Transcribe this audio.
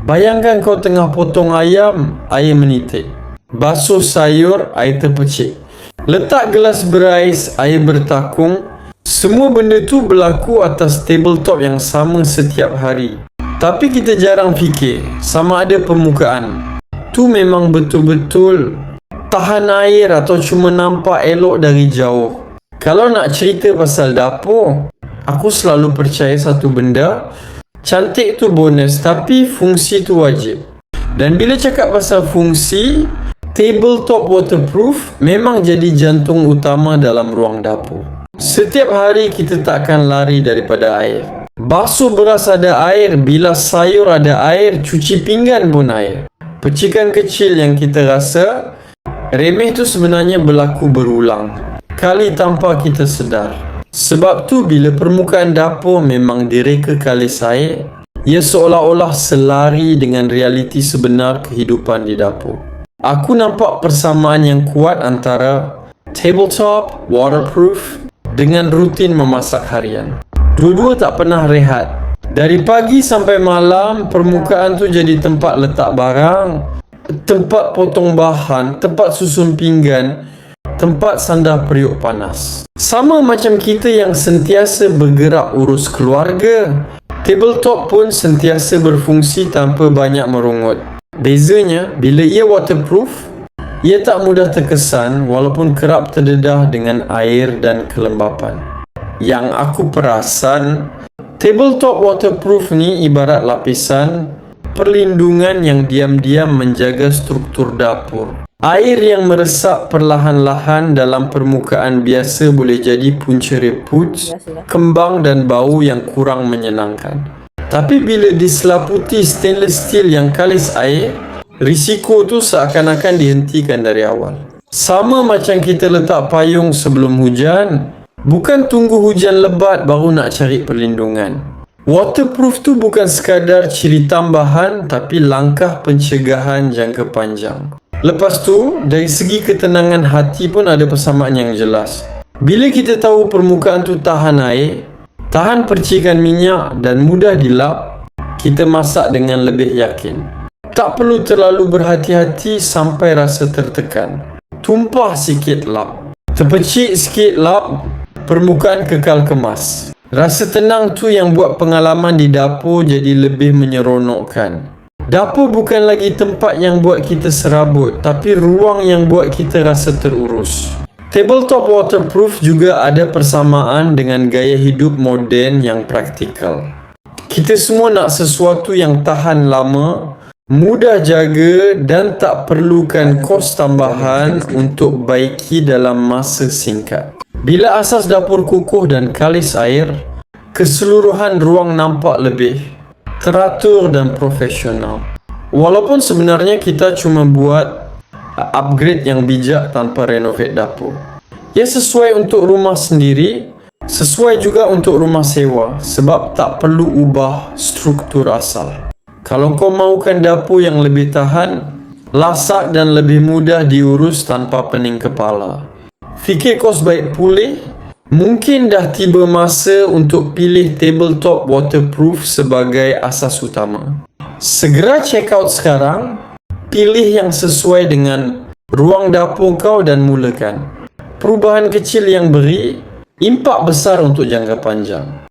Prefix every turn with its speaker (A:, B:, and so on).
A: Bayangkan kau tengah potong ayam, air menitik. Basuh sayur, air terpercik. Letak gelas berais, air bertakung. Semua benda tu berlaku atas tabletop yang sama setiap hari. Tapi kita jarang fikir sama ada permukaan tu memang betul-betul tahan air atau cuma nampak elok dari jauh. Kalau nak cerita pasal dapur, aku selalu percaya satu benda, cantik tu bonus tapi fungsi tu wajib. Dan bila cakap pasal fungsi, tabletop waterproof memang jadi jantung utama dalam ruang dapur. Setiap hari kita takkan lari daripada air. Basuh beras ada air, bilas sayur ada air, cuci pinggan pun air. Percikan kecil yang kita rasa remeh tu sebenarnya berlaku berulang kali tanpa kita sedar. Sebab tu bila permukaan dapur memang direka kalis air, ia seolah-olah selari dengan realiti sebenar kehidupan di dapur. Aku nampak persamaan yang kuat antara tabletop, waterproof dengan rutin memasak harian. Dua-dua tak pernah rehat. Dari pagi sampai malam, permukaan tu jadi tempat letak barang, tempat potong bahan, tempat susun pinggan, tempat sandar periuk panas. Sama macam kita yang sentiasa bergerak urus keluarga, tabletop pun sentiasa berfungsi tanpa banyak merungut. Bezanya, bila ia waterproof, ia tak mudah terkesan walaupun kerap terdedah dengan air dan kelembapan. Yang aku perasan, tabletop waterproof ni ibarat lapisan perlindungan yang diam-diam menjaga struktur dapur. Air yang meresap perlahan-lahan dalam permukaan biasa boleh jadi punca reput, kembang dan bau yang kurang menyenangkan. Tapi bila diselaputi stainless steel yang kalis air, risiko tu seakan-akan dihentikan dari awal. Sama macam kita letak payung sebelum hujan, bukan tunggu hujan lebat baru nak cari perlindungan. Waterproof tu bukan sekadar ciri tambahan tapi langkah pencegahan jangka panjang. Lepas tu, dari segi ketenangan hati pun ada persamaan yang jelas. Bila kita tahu permukaan tu tahan air, tahan percikan minyak dan mudah dilap, kita masak dengan lebih yakin. Tak perlu terlalu berhati-hati sampai rasa tertekan. Tumpah sikit lap, terpercik sikit lap, permukaan kekal kemas. Rasa tenang tu yang buat pengalaman di dapur jadi lebih menyeronokkan. Dapur bukan lagi tempat yang buat kita serabut, tapi ruang yang buat kita rasa terurus. Tabletop waterproof juga ada persamaan dengan gaya hidup moden yang praktikal. Kita semua nak sesuatu yang tahan lama, mudah jaga dan tak perlukan kos tambahan untuk baiki dalam masa singkat. Bila asas dapur kukuh dan kalis air, keseluruhan ruang nampak lebih teratur dan profesional. Walaupun sebenarnya kita cuma buat upgrade yang bijak tanpa renovate dapur. Ia sesuai untuk rumah sendiri, sesuai juga untuk rumah sewa sebab tak perlu ubah struktur asal. Kalau kau mahukan dapur yang lebih tahan, lasak dan lebih mudah diurus tanpa pening kepala, fikir kos baik pulih, mungkin dah tiba masa untuk pilih tabletop waterproof sebagai asas utama. Segera check out sekarang, pilih yang sesuai dengan ruang dapur kau dan mulakan. Perubahan kecil yang beri impak besar untuk jangka panjang.